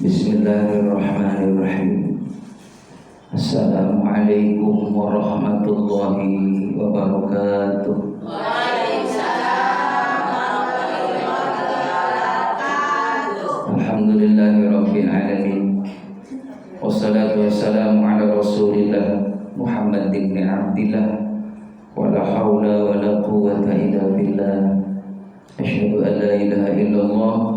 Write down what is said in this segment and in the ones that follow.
Bismillahirrahmanirrahim. Assalamualaikum warahmatullahi wabarakatuh. Waalaikumsalam warahmatullahi wabarakatuh. Alhamdulillahirabbil alamin. Wassalatu wassalamu ala Rasulillah Muhammad ibn Abdillah. Wala haula wala quwwata illa billah. Asyhadu an la ilaha illallah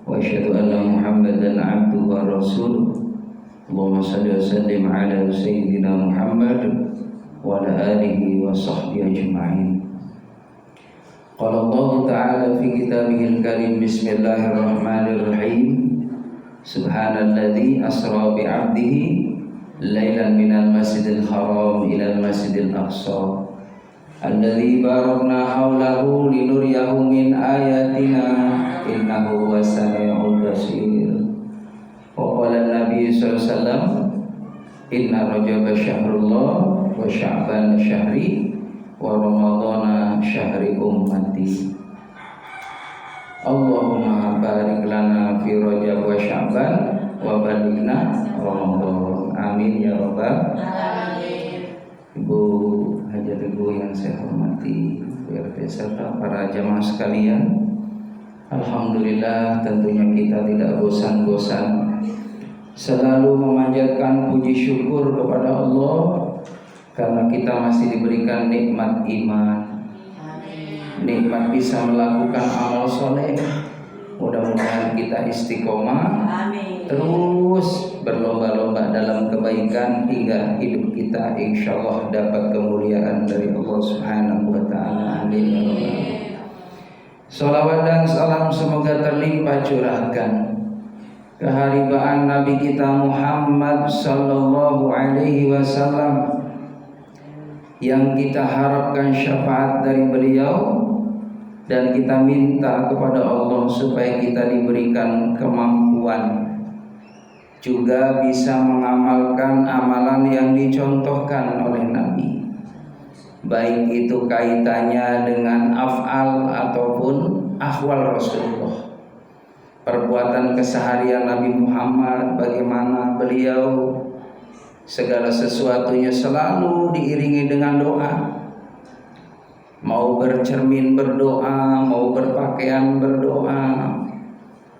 wa asyhadu anna Muhammadan abduhu wa rasuluh. Allahumma shalli wa sallim ala sayyidina Muhammad wa ala alihi wa sahbihi ajma'in. Qala Allah ta'ala fi kitabihil karim, bismillahirrahmanirrahim. Subhanalladzi asra bi 'abdihi lailan minal masjidil haram ilal masjidil aqsa alladzi barakna haulahu linuriyahu min ayatina innahu was-sami'ul basir. Wa qala an-nabi sallallahu alaihi wasallam, inna rajaba syahrullah wa sya'ban syahri wa ramadhana syahri ummati. Allahumma barik lana fi rajab wa sya'ban wa balighna ramadhan. Amin ya rabbal alamin. Ibu hajat ibu yang saya hormati, RT serta para jamaah sekalian, alhamdulillah tentunya kita tidak bosan-bosan selalu memanjatkan puji syukur kepada Allah karena kita masih diberikan nikmat iman, nikmat bisa melakukan amal soleh. Mudah-mudahan kita istiqomah, terus berlomba-lomba dalam kebaikan hingga hidup kita insyaallah dapat kemuliaan dari Allah Subhanahu wa taala. Amin ya rabbal. Shalawat dan salam semoga terlimpah curahkan keharibaan Nabi kita Muhammad sallallahu alaihi wasallam yang kita harapkan syafaat dari beliau, dan kita minta kepada Allah supaya kita diberikan kemampuan juga bisa mengamalkan amalan yang dicontohkan oleh Nabi, baik itu kaitannya dengan af'al ataupun ahwal Rasulullah. Perbuatan keseharian Nabi Muhammad, bagaimana beliau segala sesuatunya selalu diiringi dengan doa. Mau bercermin berdoa, mau berpakaian berdoa,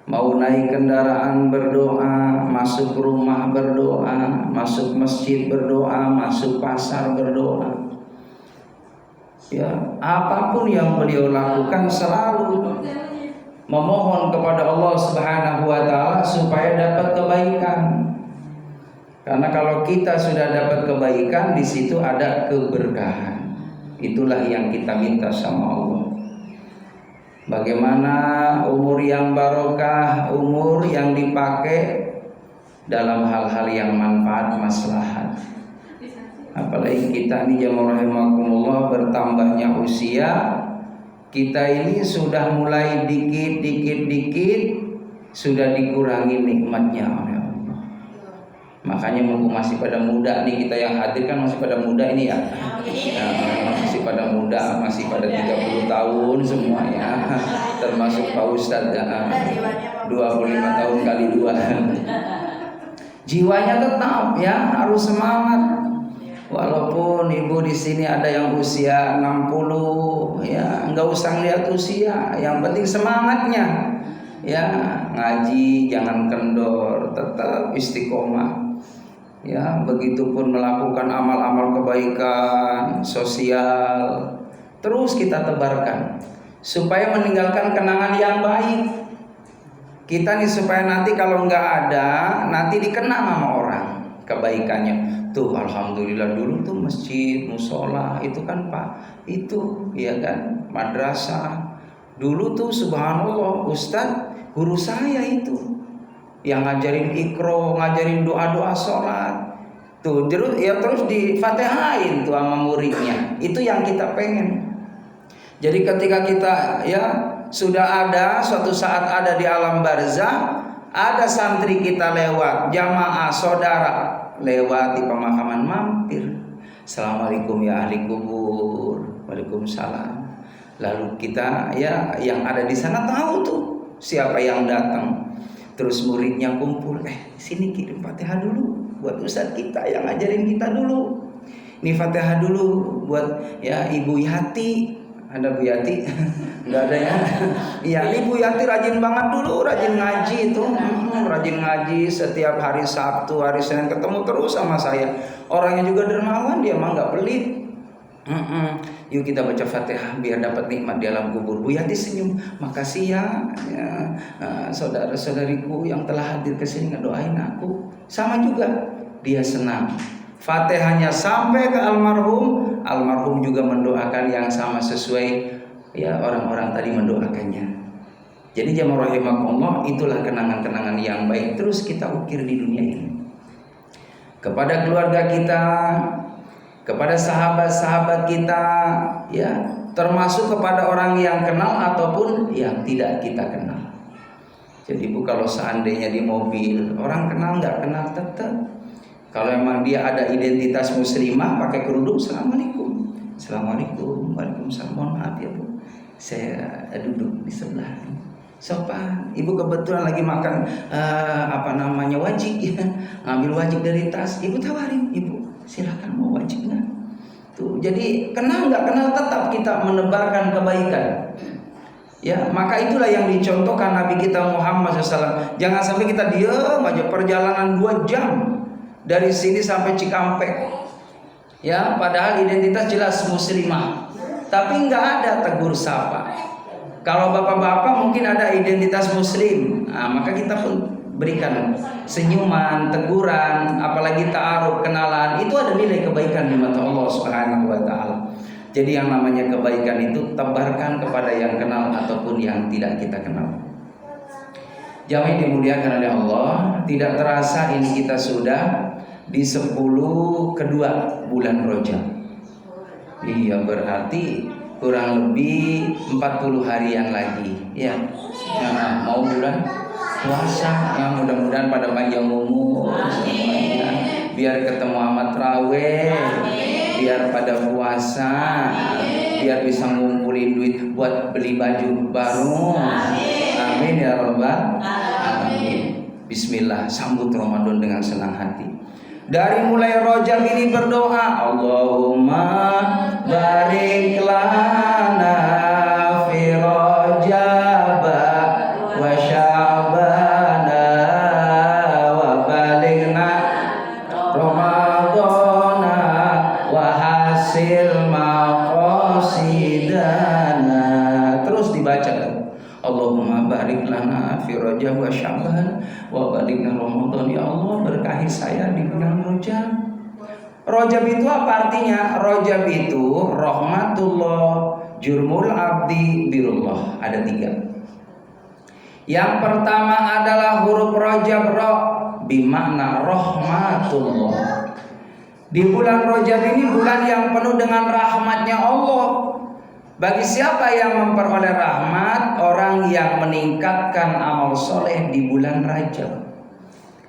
mau naik kendaraan berdoa, masuk rumah berdoa, masuk masjid berdoa, masuk pasar berdoa. Ya, apapun yang beliau lakukan selalu memohon kepada Allah Subhanahu wa taala supaya dapat kebaikan. Karena kalau kita sudah dapat kebaikan, di situ ada keberkahan. Itulah yang kita minta sama Allah. Bagaimana umur yang barokah, umur yang dipakai dalam hal-hal yang manfaat, maslahat. Apalagi kita ini jamaah rahimakumullah, bertambahnya usia, kita ini sudah mulai dikit sudah dikurangi nikmatnya oleh Allah. Makanya mumpung masih pada muda nih, kita yang hadir kan masih pada muda ini ya. Masih pada muda, masih pada 30 tahun semuanya, termasuk Pak Ustadz 25 tahun kali 2. Jiwanya tetap ya harus semangat. Walaupun ibu di sini ada yang usia 60, ya nggak usah lihat usia, yang penting semangatnya. Ya ngaji jangan kendor, tetap istiqomah. Ya begitupun melakukan amal-amal kebaikan sosial, terus kita tebarkan supaya meninggalkan kenangan yang baik. Kita nih supaya nanti kalau nggak ada, nanti dikenang sama orang kebaikannya. Tuh alhamdulillah dulu tuh masjid, musola itu kan Pak, itu ya kan madrasah. Dulu tuh subhanallah Ustadz guru saya itu yang ngajarin ikro, ngajarin doa-doa sholat. Tuh terus di-Fatihain tuh sama muridnya. Itu yang kita pengen. Jadi ketika kita ya sudah ada suatu saat ada di alam barzah, ada santri kita lewat, jamaah saudara lewat di pemakaman, mampir. Assalamualaikum ya ahli kubur. Waalaikumsalam. Lalu kita ya yang ada di sana tahu tuh siapa yang datang. Terus muridnya kumpul, sini kirim Fatihah dulu buat ustadz kita yang ngajarin kita dulu. Ini Fatihah dulu buat ya Ibu Yati. Ada Bu Yati? Enggak ada ya? Iya, ini Bu Yati rajin banget dulu, rajin ngaji itu. Rajin ngaji setiap hari Sabtu, hari Senin ketemu terus sama saya. Orangnya juga dermawan, dia mah enggak pelit. Yuk kita baca Fatihah biar dapat nikmat di alam kubur. Bu Yati senyum, makasih ya, saudara-saudariku yang telah hadir ke sini ngedoain aku. Sama juga, dia senang. Fatihahnya sampai ke almarhum juga mendoakan yang sama sesuai ya orang-orang tadi mendoakannya. Jadi jamaah rahimakumullah, itulah kenangan-kenangan yang baik terus kita ukir di dunia ini. Kepada keluarga kita, kepada sahabat-sahabat kita, ya, termasuk kepada orang yang kenal ataupun yang tidak kita kenal. Jadi Bu, kalau seandainya di mobil orang kenal nggak kenal tetap. Kalau memang dia ada identitas muslimah pakai kerudung, assalamualaikum, assalamualaikum, waalaikumsalam, mohon maaf ya Bu, saya duduk di sebelah. Sopan, Ibu kebetulan lagi makan wajik ya, ngambil wajik dari tas, Ibu tawarin, Ibu silakan mau wajib nggak? Tuh, jadi kenal nggak kenal tetap kita menebarkan kebaikan. Ya, maka itulah yang dicontohkan Nabi kita Muhammad SAW. Jangan sampai kita diam aja perjalanan 2 jam dari sini sampai Cikampek. Ya, padahal identitas jelas muslimah, tapi nggak ada tegur sapa. Kalau bapak-bapak mungkin ada identitas muslim, maka kita pun berikan senyuman, teguran, apalagi ta'aruf, kenalan. Itu ada nilai kebaikan di mata Allah Subhanahu wa taala. Jadi yang namanya kebaikan itu tebarkan kepada yang kenal ataupun yang tidak kita kenal. Jamaah dimuliakan oleh Allah, tidak terasa ini kita sudah di 10 kedua bulan Rajab. Iya, berarti kurang lebih 40 harian lagi ya. Nah, mau bulan puasa yang mudah-mudahan pada panjang umur semuanya, biar ketemu sama tarawih, biar pada puasa, biar bisa ngumpulin duit buat beli baju baru. Amin ya rabbal alamin. Bismillah, sambut Ramadan dengan senang hati. Dari mulai Rajab ini berdoa, Allahumma barik lana fi Rajab wa Sya'bana wa balighna Ramadana wa hasil maqasidana. Terus dibaca, Allahumma barik lana fi Rajab wa Sya'ban wa balighna Ramadan. Ya Allah, berkahi saya di bulan Rajab. Rajab itu apa artinya? Rajab itu rahmatullah, jurmul abdi birullah. Ada 3. Yang pertama adalah huruf Rajab ra, bimakna rahmatullah. Di bulan Rajab ini bulan yang penuh dengan rahmatnya Allah. Bagi siapa yang memperoleh rahmat? Orang yang meningkatkan amal soleh di bulan Rajab.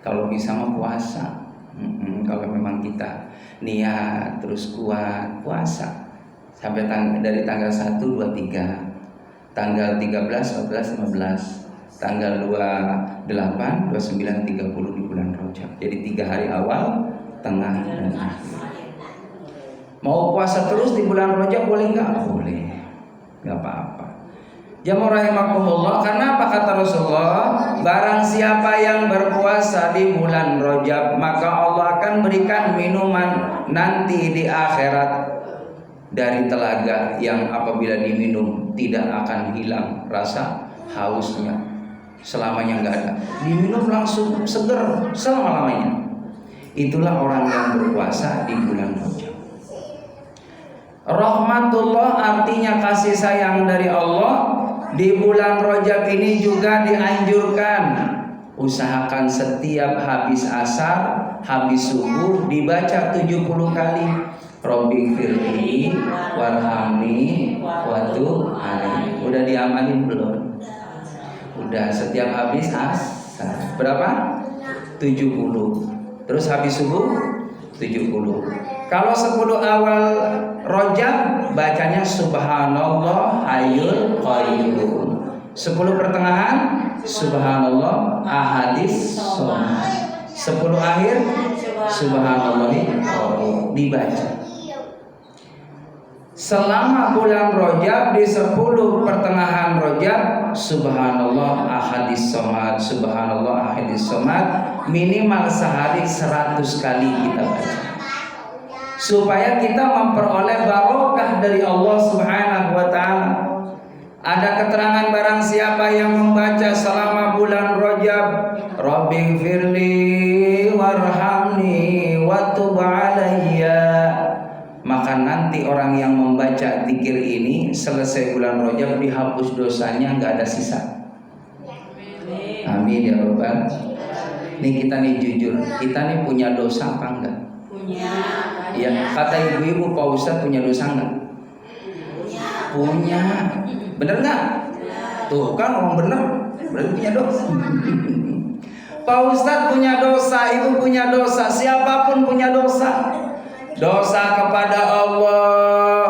Kalau bisa mau puasa. Kalau memang kita niat terus kuat puasa sampai dari tanggal 1, 2, 3, tanggal 13, 14, 15, tanggal 28, 29, 30 di bulan Rajab. Jadi 3 hari awal, tengah, dan akhir. Mau puasa terus di bulan Rajab boleh nggak? Boleh, nggak apa-apa. Jamaah rahimakumullah, karena apa kata Rasulullah? Barang siapa yang berpuasa di bulan Rajab, maka Allah akan berikan minuman nanti di akhirat dari telaga yang apabila diminum tidak akan hilang rasa hausnya, selamanya nggak ada. Diminum langsung seger selama-lamanya. Itulah orang yang berpuasa di bulan Rajab. Rahmatullah artinya kasih sayang dari Allah. Di bulan Rajab ini juga dianjurkan usahakan setiap habis asar, habis subuh dibaca 70 kali. Robbi firli warhamni watu alaihi. Udah diamalin belum? Udah, setiap habis asar. Berapa? 70. Terus habis subuh 70. Kalau 10 awal Rajab bacanya subhanallah hayyul qayyum. 10 pertengahan subhanallah ahadis somad. 10 akhir subhanallah dibaca. Selama bulan Rajab di 10 pertengahan Rajab subhanallah ahadis somad, subhanallah ahadis somad, minimal sehari 100 kali kita baca, supaya kita memperoleh barokah dari Allah Subhanahu wa ta'ala. Ada keterangan barang siapa yang membaca selama bulan Rajab, Rabbighfirli warhamni watub alayya, maka nanti orang yang membaca zikir ini selesai bulan Rajab dihapus dosanya, nggak ada sisa. Amin ya Rabbal. Nih kita nih jujur, kita nih punya dosa apa enggak? Punya. Ya, kata ibu-ibu, Pak Ustadz punya dosa enggak? Punya. Bener nggak? Tuh kan orang bener, berarti punya dosa. Pak Ustadz punya dosa, ibu punya dosa, siapapun punya dosa. Dosa kepada Allah,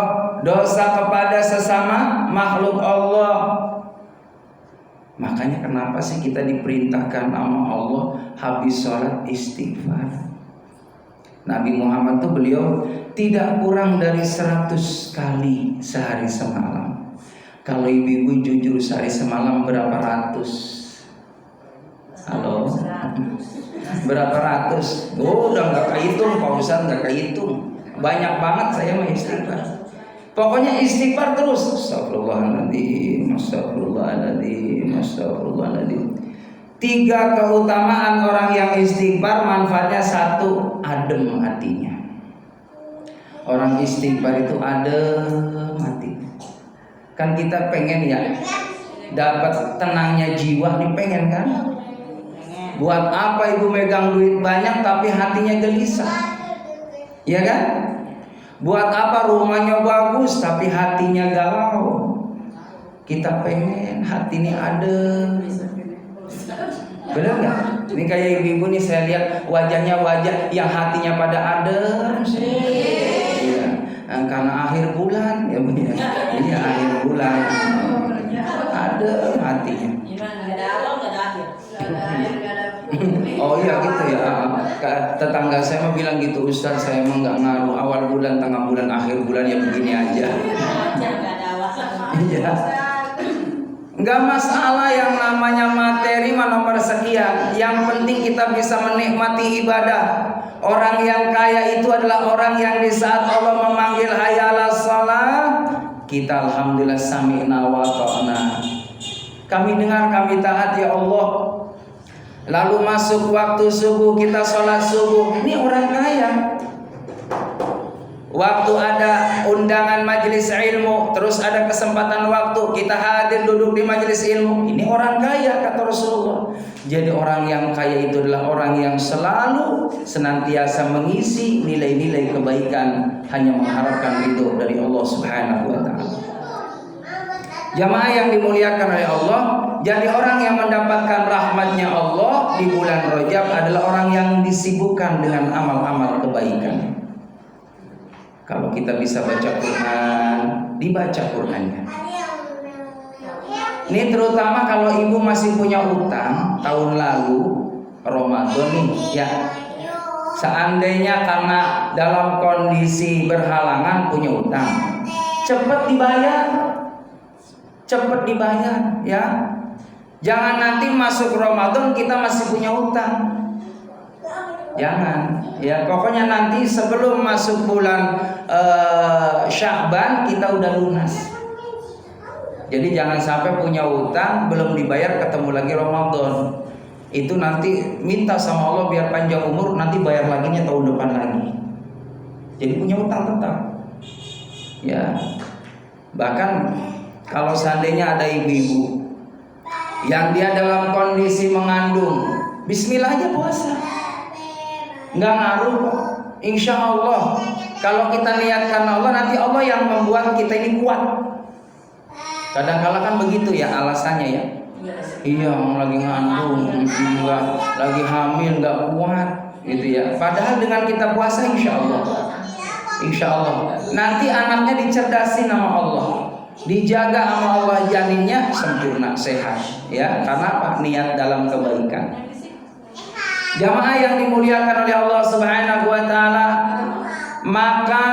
dosa kepada sesama makhluk Allah. Makanya kenapa sih kita diperintahkan sama Allah habis sholat istighfar? Nabi Muhammad tuh beliau tidak kurang dari 100 kali sehari semalam. Kalau ibu-ibu jujur sehari semalam berapa ratus? Halo? Berapa ratus? Oh, udah gak kehitung, Pak Ustadz gak kehitung. Banyak banget saya mau istighfar. Pokoknya istighfar terus. Astagfirullahaladzim, astagfirullahaladzim, astagfirullahaladzim. 3 keutamaan orang yang istighfar, manfaatnya 1, adem hatinya. Orang istighfar itu adem hati. Kan kita pengen ya dapat tenangnya jiwa nih, pengen kan? Buat apa ibu megang duit banyak tapi hatinya gelisah? Ya kan? Buat apa rumahnya bagus tapi hatinya galau? Kita pengen hati ini adem. Bener nggak? Ini kayak ibu-ibu nih, saya lihat wajahnya wajah yang hatinya pada adem. Iya. Nah, karena akhir bulan ya Bu ya. Iya, akhir bulan. Adem hatinya. Oh iya gitu ya. Tetangga saya mah bilang gitu, Ustaz saya emang nggak ngaruh awal bulan, tengah bulan, akhir bulan ya begini aja. Iya. Nggak masalah yang namanya materi mah nomor sekian. Yang penting kita bisa menikmati ibadah. Orang yang kaya itu adalah orang yang di saat Allah memanggil hayya 'alas shalah, kita alhamdulillah sami'na wa ta'na. Kami dengar, kami taat ya Allah. Lalu masuk waktu subuh kita sholat subuh. Ini orang kaya. Waktu ada undangan majelis ilmu, terus ada kesempatan waktu kita hadir duduk di majelis ilmu. Ini orang kaya kata Rasulullah. Jadi orang yang kaya itu adalah orang yang selalu senantiasa mengisi nilai-nilai kebaikan, hanya mengharapkan ridho dari Allah Subhanahu wa ta'ala. Jamaah yang dimuliakan oleh Allah, jadi orang yang mendapatkan rahmatnya Allah di bulan Rajab adalah orang yang disibukkan dengan amal-amal kebaikan. Kalau kita bisa baca Quran, dibaca Qurannya. Ini terutama kalau ibu masih punya utang tahun lalu Ramadan nih ya. Seandainya karena dalam kondisi berhalangan punya utang, cepat dibayar. Cepat dibayar ya. Jangan nanti masuk Ramadan kita masih punya utang. Jangan ya, pokoknya nanti sebelum masuk bulan Sya'ban kita udah lunas. Jadi jangan sampai punya utang belum dibayar ketemu lagi Ramadan. Itu nanti minta sama Allah biar panjang umur, nanti bayar laginya tahun depan lagi. Jadi punya utang tetap. Ya. Bahkan kalau seandainya ada ibu-ibu yang dia dalam kondisi mengandung, bismillah aja puasa. Nggak ngaruh, insya Allah. Kalau kita niatkan Allah, nanti Allah yang membuat kita ini kuat. Kadang-kala kan begitu ya alasannya ya. Iya, lagi ngandung, enggak, lagi hamil, nggak kuat, gitu ya. Padahal dengan kita puasa, insya Allah, nanti anaknya dicerdasin sama Allah. dijaga sama Allah janinnya sempurna sehat, ya. Karena apa? Niat dalam kebaikan. Jamaah yang dimuliakan oleh Allah Subhanahu wa taala, maka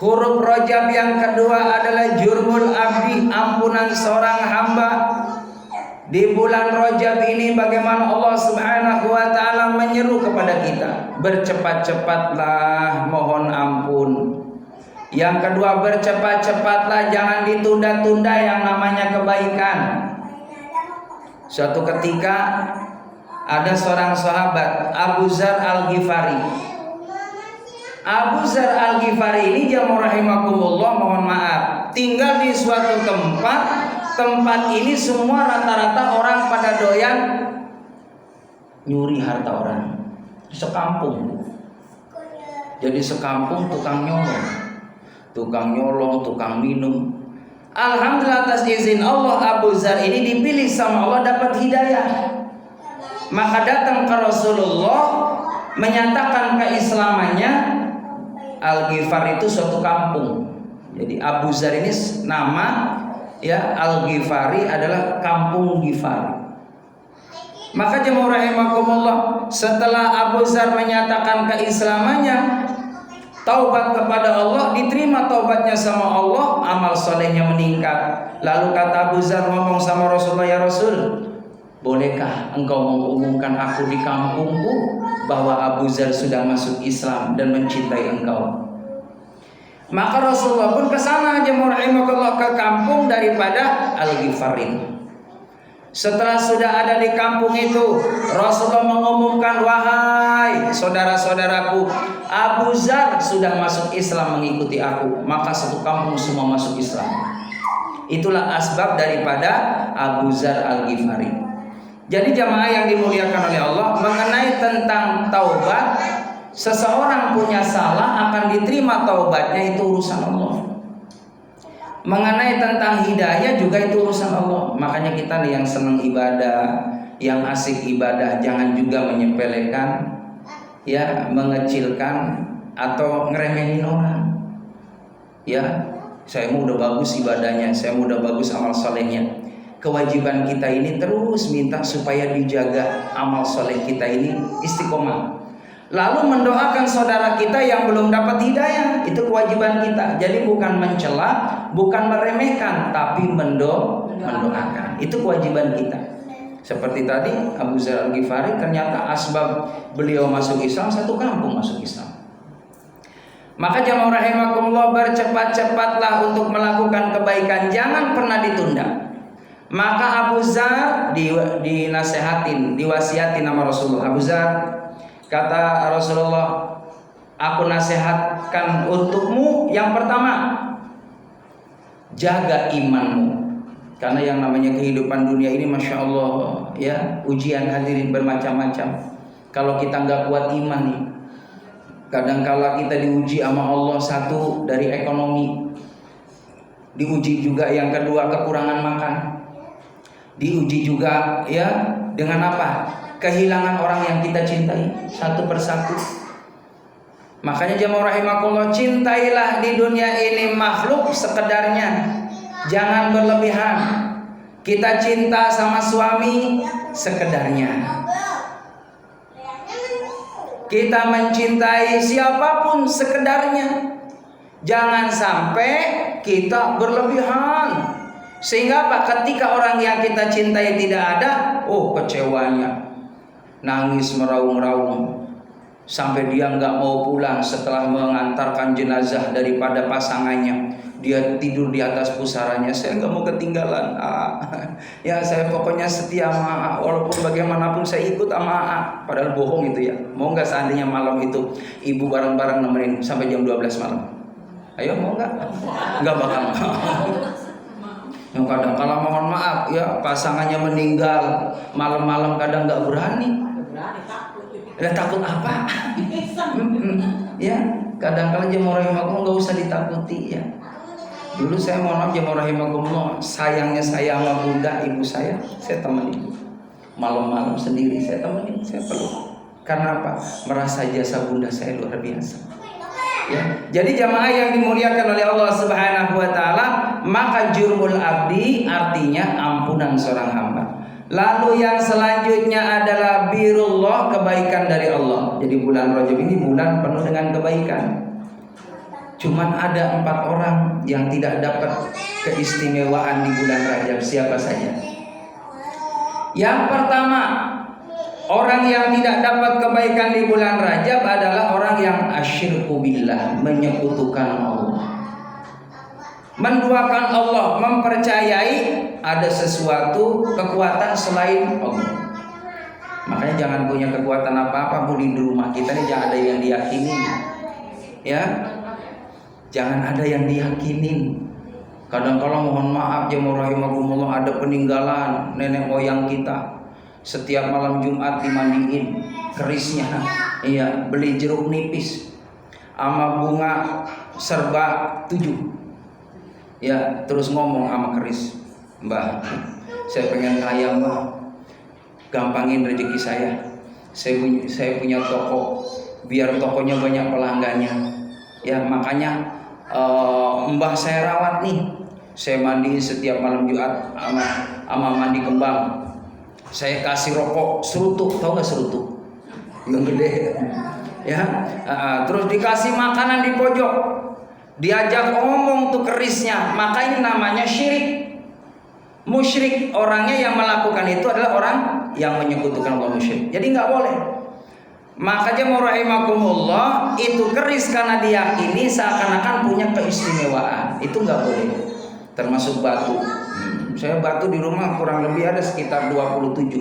huruf Rajab yang kedua adalah jurmul abdi, ampunan seorang hamba. Di bulan Rajab ini bagaimana Allah Subhanahu wa taala menyeru kepada kita, bercepat-cepatlah mohon ampun. Yang kedua, bercepat-cepatlah, jangan ditunda-tunda yang namanya kebaikan. Suatu ketika ada seorang sahabat, Abu Dzar Al-Ghifari. Abu Dzar Al-Ghifari ini jamaah rahimakumullah, mohon maaf, tinggal di suatu tempat. Tempat ini semua rata-rata orang pada doyan nyuri harta orang. Sekampung. Jadi sekampung tukang nyolong, tukang minum. Alhamdulillah atas izin Allah, Abu Dzar ini dipilih sama Allah dapat hidayah. Maka datang ke Rasulullah menyatakan keislamannya. Al-Ghifar itu suatu kampung. Jadi Abu Dzar ini nama, ya, Al-Ghifari adalah kampung Ghifari. Maka jemaah rahimakumullah, setelah Abu Dzar menyatakan keislamannya, taubat kepada Allah, diterima taubatnya sama Allah, amal solehnya meningkat. Lalu kata Abu Dzar ngomong sama Rasulullah, ya Rasul, bolehkah engkau mengumumkan aku di kampungku bahwa Abu Dzar sudah masuk Islam dan mencintai engkau? Maka Rasulullah pun kesana jemaah rahimakumullah, ke kampung daripada Al-Ghifari. Setelah sudah ada di kampung itu, Rasulullah mengumumkan, wahai saudara-saudaraku, Abu Dzar sudah masuk Islam mengikuti aku. Maka satu kampung semua masuk Islam. Itulah asbab daripada Abu Dzar Al-Ghifari. Jadi jamaah yang dimuliakan oleh Allah, mengenai tentang taubat, seseorang punya salah akan diterima taubatnya, itu urusan Allah. Mengenai tentang hidayah juga itu urusan Allah. Makanya kita nih yang senang ibadah, yang asik ibadah, jangan juga menyepelekan, ya, mengecilkan atau ngeremehin orang. Ya, saya mau udah bagus ibadahnya, saya mau udah bagus amal solehnya. Kewajiban kita ini terus minta supaya dijaga amal soleh kita ini istiqomah. Lalu mendoakan saudara kita yang belum dapat hidayah, itu kewajiban kita. Jadi bukan mencela, bukan meremehkan, tapi mendoakan. Itu kewajiban kita. Seperti tadi Abu Dzar Al-Ghifari, ternyata asbab beliau masuk Islam, satu kampung masuk Islam. Maka jamaah rahimakumullah, bercepat-cepatlah untuk melakukan kebaikan, jangan pernah ditunda. Maka Abu Dzar dinasehatin, diwasiatin sama Rasulullah. Abu Dzar, kata Rasulullah, aku nasihatkan untukmu, yang pertama, jaga imanmu. Karena yang namanya kehidupan dunia ini, Masya Allah, ya, ujian hadirin bermacam-macam. Kalau kita nggak kuat iman nih, kadangkala kita diuji sama Allah, satu dari ekonomi, diuji juga yang kedua kekurangan makan, diuji juga, ya, dengan apa? Kehilangan orang yang kita cintai satu persatu. Makanya jemaah rahimakumullah, cintailah di dunia ini makhluk sekedarnya, jangan berlebihan. Kita cinta sama suami sekedarnya, kita mencintai siapapun sekedarnya. Jangan sampai kita berlebihan, sehingga apa? Ketika orang yang kita cintai tidak ada, oh kecewanya, nangis meraung-raung, sampai dia nggak mau pulang setelah mengantarkan jenazah daripada pasangannya. Dia tidur di atas pusaranya, saya nggak mau ketinggalan. Ya, saya pokoknya setia sama walaupun bagaimanapun saya ikut sama Padahal bohong itu ya. Mau nggak seandainya malam itu ibu bareng-bareng nemenin sampai jam 12 malam? Ayo, mau nggak? Nggak bakal mau. Yang kadang kala mohon maaf ya, pasangannya meninggal malam-malam kadang nggak berani. Ya, takut apa? Ya, kadang-kala jemaah rahimakumullah nggak usah ditakuti ya. Dulu saya mohon maaf jemaah rahimakumullah, sayangnya saya sama bunda ibu saya temenin malam-malam sendiri, saya temenin, saya peluk. Karena apa? Merasa jasa bunda saya luar biasa. Ya. Jadi jamaah yang dimuliakan oleh Allah Subhanahu wa taala, maka jurmul abdi artinya ampunan seorang hamba. Lalu yang selanjutnya adalah birullah, kebaikan dari Allah. Jadi bulan Rajab ini bulan penuh dengan kebaikan. Cuman ada 4 orang yang tidak dapat keistimewaan di bulan Rajab. Siapa saja? Yang pertama, orang yang tidak dapat kebaikan di bulan Rajab adalah orang yang asyirku billah, menyekutukan Allah, menduakan Allah, mempercayai ada sesuatu kekuatan selain Allah. Makanya jangan punya kekuatan apa-apa di rumah kita nih, jangan ada yang diyakini, ya, jangan ada yang diyakinin. Kadang-kadang mohon maaf jemaah rahimakumullah, ada peninggalan nenek moyang kita. Setiap malam Jumat dimandiin kerisnya, iya, beli jeruk nipis sama bunga serba 7, ya, terus ngomong sama keris, Mbah, saya pengen kaya Mbah, gampangin rezeki saya. Saya punya toko, biar tokonya banyak pelanggannya, ya, makanya Mbah saya rawat nih, saya mandiin setiap malam Jumat sama mandi kembang. Saya kasih rokok serutuk, tau gak serutuk? Yang gede, ya. Terus dikasih makanan di pojok, diajak ngomong tuh kerisnya. Maka ini namanya syirik, musyrik. Orangnya yang melakukan itu adalah orang yang menyekutukan Allah, musyrik. Jadi nggak boleh. Makanya rahimakumullah, itu keris karena diyakini seakan-akan punya keistimewaan, itu nggak boleh. Termasuk batu. Saya batu di rumah kurang lebih ada sekitar 27.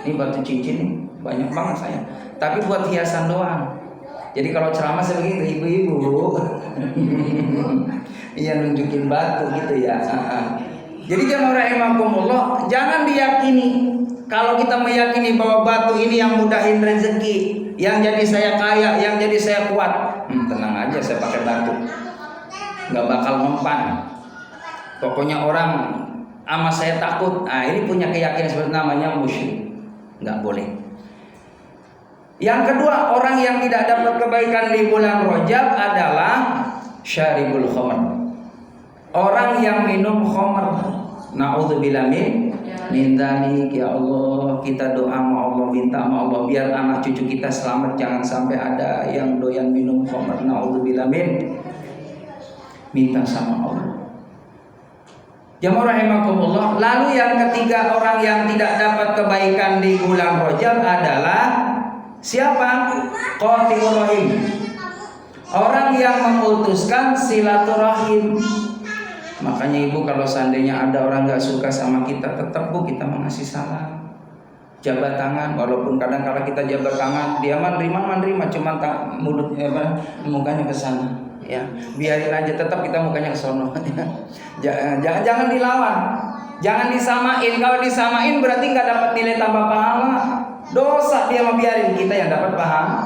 Ini batu cincin nih, banyak banget saya. Tapi buat hiasan doang. Jadi kalau ceramah saya begitu, ibu-ibu, iya, nunjukin batu gitu ya. Jadi jamaah rahimakumullah, jangan diyakini. Kalau kita meyakini bahwa batu ini yang mudahin rezeki, yang jadi saya kaya, yang jadi saya kuat, tenang aja, saya pakai batu, nggak bakal mempan. Pokoknya orang sama saya takut. Ini punya keyakinan seperti namanya musyrik, nggak boleh. Yang kedua, orang yang tidak dapat kebaikan di bulan Rajab adalah syaribul khamr, orang yang minum khamr. Na'udzubillah min dzalik. Ya Allah, kita doa sama Allah, minta sama Allah biar anak cucu kita selamat, jangan sampai ada yang doyan minum khamr. Na'udzubillah minta sama Allah. Jamaah rahimakumullah. Lalu yang ketiga, orang yang tidak dapat kebaikan di bulan Rajab adalah siapa? Qati'ur rahim, orang yang memutuskan silaturahim. Makanya ibu, kalau seandainya ada orang gak suka sama kita, tetap bu kita mengasih salam, jabat tangan. Walaupun kadang-kadang kita jabat tangan, dia menerima, cuma mulutnya mukanya ke sana. Ya, biarin aja, tetap kita mukanya ke sono. Jangan dilawan, jangan disamain. Kalau disamain berarti nggak dapat nilai tambah pahala, dosa dia. Mau biarin, kita yang dapat pahala.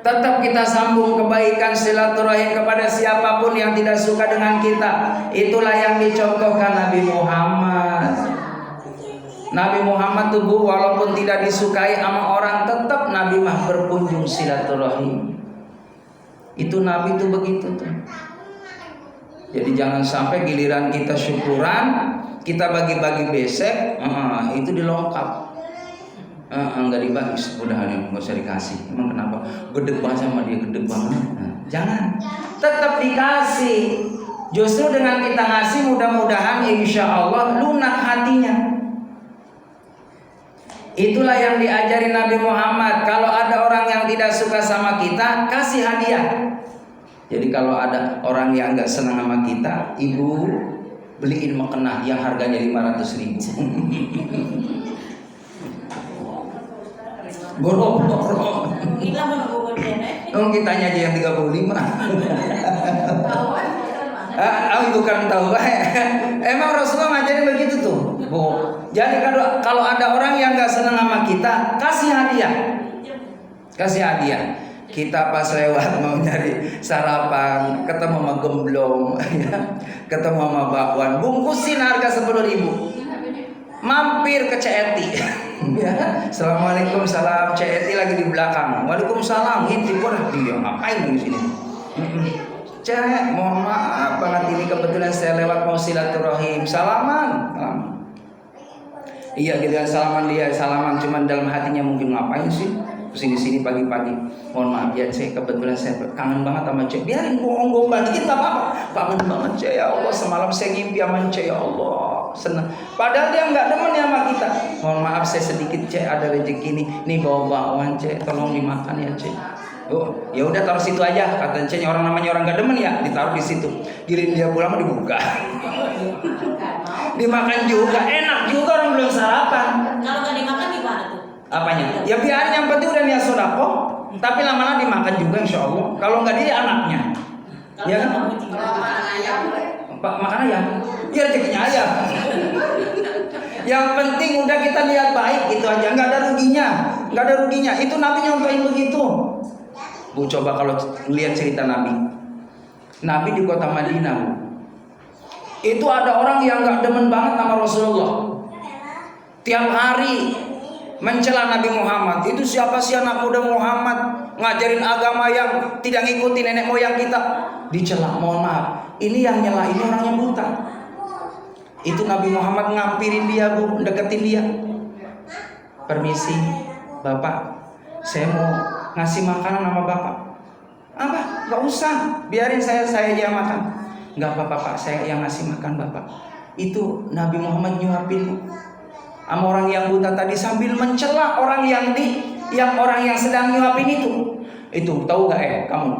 Tetap kita sambung kebaikan silaturahim kepada siapapun yang tidak suka dengan kita. Itulah yang dicontohkan Nabi Muhammad. Nabi Muhammad tuh bu, walaupun tidak disukai sama orang, tetap Nabi mah berkunjung silaturahim. Itu Nabi tuh begitu tuh. Jadi jangan sampai giliran kita syukuran, kita bagi-bagi besek, itu dilengkap. Enggak dibagi, udah nggak usah dikasih. Emang kenapa? Gede banget sama dia, gede banget. Jangan, tetap dikasih. Justru dengan kita ngasih, mudah-mudahan insya Allah lunak hatinya. Itulah yang diajari Nabi Muhammad. Kalau ada orang yang tidak suka sama kita, kasih hadiah. Jadi kalau ada orang yang nggak senang sama kita, ibu beliin mukena yang harganya 500.000. Boro-boro. Kitanya aja yang 35. Bukan tahu. Emang Rasulullah ngajarin begitu tuh, bu. Jadi kalau ada orang yang nggak senang sama kita, kasih hadiah. Kasih hadiah. Kita pas lewat mau nyari sarapan, ketemu sama gemblong, ya, ketemu sama bakwan, bungkusin harga 10.000. mampir ke CETI. Ya, assalamualaikum, salam. CETI lagi di belakang. Waalaikumsalam. Ngintip orang dia ngapain di sini? Cek, mohon maaf banget ini kebetulan saya lewat mau silaturahim. Salaman. Iya gitu kan, salaman dia, salaman, cuman dalam hatinya mungkin ngapain sih kesini-sini pagi-pagi. Mohon maaf ya Cek, kebetulan saya kangen banget sama Cek. Biarin bohong-bohong dikit tak apa-apa. Kangen banget Cek, ya Allah, semalam saya ngimpi sama Cek, ya Allah, senang. Padahal dia nggak demen ya sama kita. Mohon maaf saya sedikit Cek, ada rezeki nih bawa bakwan Cek, tolong dimakan ya Cek. Oh, ya udah taruh situ aja. Kata Cek, orang namanya orang nggak demen ya, ditaruh di situ. Giring dia pulang dibuka. Dimakan juga, enak juga, orang belum sarapan. Kalau nggak dimakan gimana tuh? Apanya? Ya biarin, yang penting udah niat sedekah. Tapi lama-lama dimakan juga insya Allah. Kalau nggak dia anaknya. Ya kan? Makan ayam. Makan ayam. Ya rezekinya ayam. Yang penting udah kita lihat baik itu aja. Nggak ada ruginya. Nggak ada ruginya. Itu Nabi nyontohin begitu. Bu, coba kalau lihat cerita Nabi. Nabi di kota Madinah, Bu. Itu ada orang yang gak demen banget sama Rasulullah. Tiap hari mencela Nabi Muhammad. Itu siapa sih anak muda Muhammad, ngajarin agama yang tidak ngikutin nenek moyang kita. Dicela, mohon maaf. Ini yang nyela ini orang yang buta. Itu Nabi Muhammad ngampirin dia, Bu, deketin dia. Permisi, Bapak, saya mau ngasih makanan sama Bapak. Apa? Gak usah, biarin saya aja yang makan. Gak apa-apa Pak, saya yang ngasih makan Bapak. Itu Nabi Muhammad nyuapin sama orang yang buta tadi sambil mencela orang yang sedang nyuapin itu. Itu tahu gak kamu?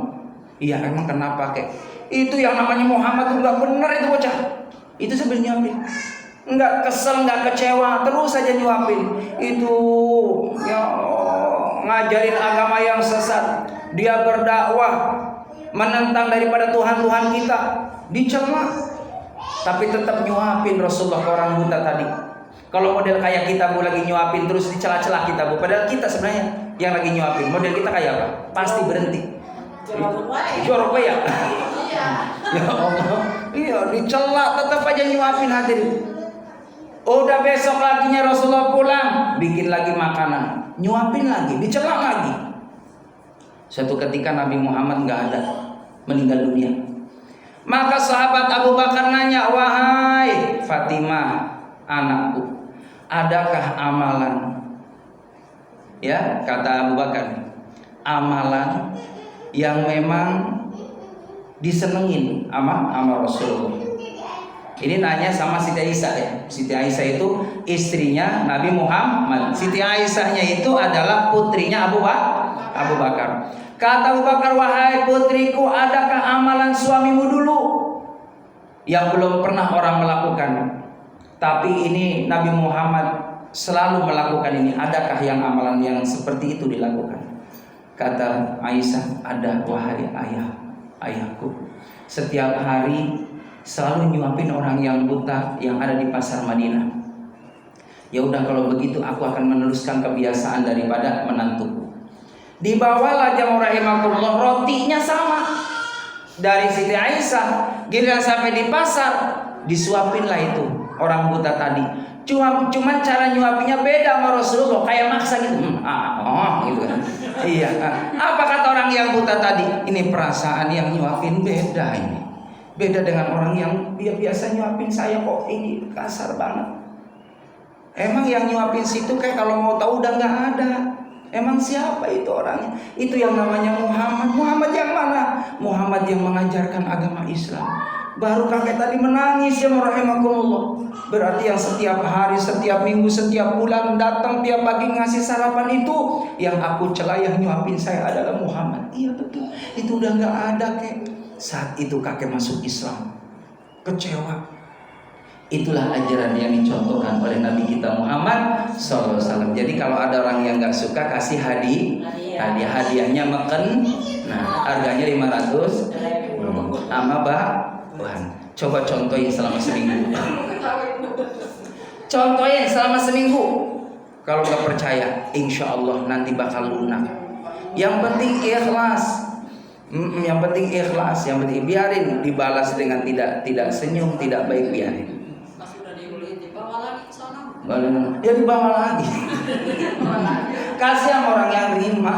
Iya, emang kenapa kek? Itu yang namanya Muhammad tuh gak bener itu bocah. Itu sambil nyuapin. Enggak kesel, enggak kecewa, terus saja nyuapin. Itu ya Allah, ngajarin agama yang sesat. Dia berdakwah menentang daripada Tuhan-Tuhan kita, dicela, tapi tetap nyuapin Rasulullah ke orang buta tadi. Kalau model kayak kita Bu lagi nyuapin terus dicela-cela kita Bu, padahal kita sebenarnya yang lagi nyuapin, model kita kayak apa? Pasti berhenti. Jorok ya? Ya Allah, iya dicela tetap aja nyuapin hadirin. Udah besok laginya Rasulullah pulang, bikin lagi makanan, nyuapin lagi, dicela lagi. Suatu ketika Nabi Muhammad nggak ada, meninggal dunia. Maka sahabat Abu Bakar nanya, wahai Fatimah anakku, adakah amalan? Ya, kata Abu Bakar, amalan yang memang disenengin sama Rasulullah. Ini nanya sama Siti Aisyah ya. Siti Aisyah itu istrinya Nabi Muhammad. Siti Aisyahnya itu adalah putrinya Abu Bakar. Kata Abu Bakar, wahai putriku, adakah amalan suamimu dulu yang belum pernah orang melakukan? Tapi ini Nabi Muhammad selalu melakukan ini. Adakah yang amalan yang seperti itu dilakukan? Kata Aisyah, ada wahai ayahku. Setiap hari selalu nyuapin orang yang buta yang ada di pasar Madinah. Ya udah kalau begitu aku akan meneruskan kebiasaan daripada menantuku. Dibawalah jamaah rahimakumullah, rotinya sama dari Siti Aisyah. Giliran sampai di pasar, disuapinlah itu orang buta tadi. Cuman cara nyuapinnya beda sama Rasulullah, kayak maksa gitu. Gitu kan. Iya. Apa kata orang yang buta tadi? Ini perasaan yang nyuapin beda ini. Beda dengan orang yang dia biasa nyuapin saya, kok ini kasar banget. Emang yang nyuapin situ kayak kalau mau tahu udah nggak ada. Emang siapa itu orangnya? Itu yang namanya Muhammad. Muhammad yang mana? Muhammad yang mengajarkan agama Islam. Baru kakek tadi menangis ya rahimakumullah. Berarti yang setiap hari, setiap minggu, setiap bulan datang tiap pagi ngasih sarapan itu, yang aku cela, yang nyuapin saya adalah Muhammad. Iya betul. Itu udah nggak ada kek. Saat itu kakek masuk Islam, kecewa. Itulah ajaran yang dicontohkan oleh Nabi kita Muhammad SAW. Jadi kalau ada orang yang nggak suka, kasih hadiahnya makan. Nah, harganya 500 sama bakwan. Coba contohin selama seminggu. Contohin selama seminggu. Kalau nggak percaya, insya Allah nanti bakal lunak. Yang penting ikhlas. Yang penting ikhlas. Yang penting biarin dibalas dengan tidak senyum, tidak baik, biarin. Ya dibawa lagi. Kasih sama orang yang terima.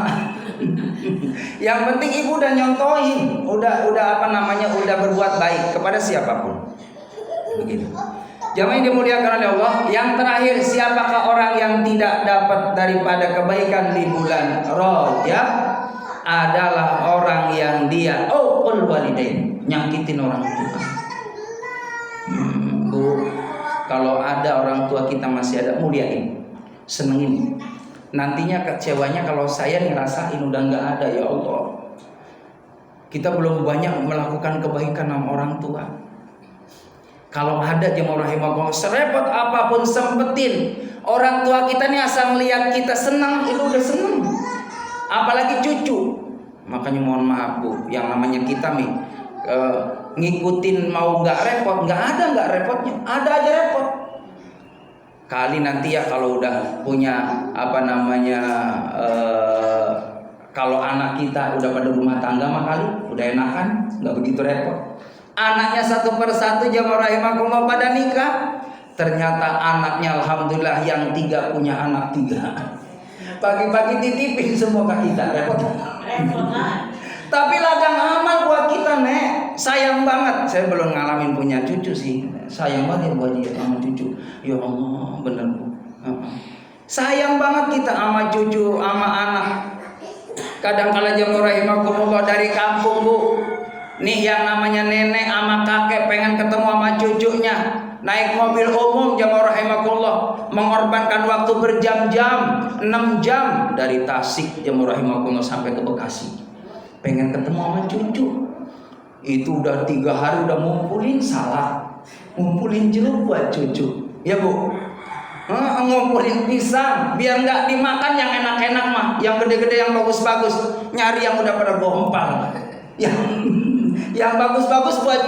Yang penting ibu udah nyontohin, udah udah berbuat baik kepada siapapun. Begitu. Jamaah yang dimuliakan oleh Allah. Yang terakhir, siapakah orang yang tidak dapat daripada kebaikan di bulan Rajab? Adalah orang yang dia walidain, nyakitin orang tua. Bu, kalau ada orang tua kita masih ada, muliain, senengin. Nantinya kecewanya kalau saya ngerasain udah nggak ada, ya Allah. Kita belum banyak melakukan kebaikan sama orang tua. Kalau ada jemaah rahimahullah, serepot apapun sempetin. Orang tua kita nih asal melihat kita senang, itu udah senang. Apalagi cucu. Makanya mohon maaf Bu, yang namanya kita nih ngikutin mau nggak repot, nggak ada repotnya, ada aja repot. Kali nanti ya kalau udah punya kalau anak kita udah pada rumah tangga mah kali udah enakan, nggak begitu repot. Anaknya satu persatu jamaah rahimakumullah pada nikah. Ternyata anaknya alhamdulillah yang 3 punya anak 3. Pagi-pagi titipin semua ke kita, repot. Tapi ladang amal buat kita, Nek. Sayang banget. Saya belum ngalamin punya cucu sih. Sayang banget buat dia sama cucu. Ya Allah, bener Bu. Sayang banget kita sama cucu, sama anak. Kadang-kala jamaah rahimakumullah dari kampung Bu. Nih yang namanya nenek sama kakek pengen ketemu sama cucunya, naik mobil umum jamaah rahimakumullah, mengorbankan waktu berjam-jam, 6 jam dari Tasik jamaah rahimakumullah sampai ke Bekasi. Pengen ketemu sama cucu. Itu udah 3 hari udah ngumpulin salak, ngumpulin jeruk buat cucu. Ya Bu. Ngumpulin pisang biar nggak dimakan yang enak-enak mah, yang gede-gede yang bagus-bagus, nyari yang udah pada gompal. Yang bagus-bagus buat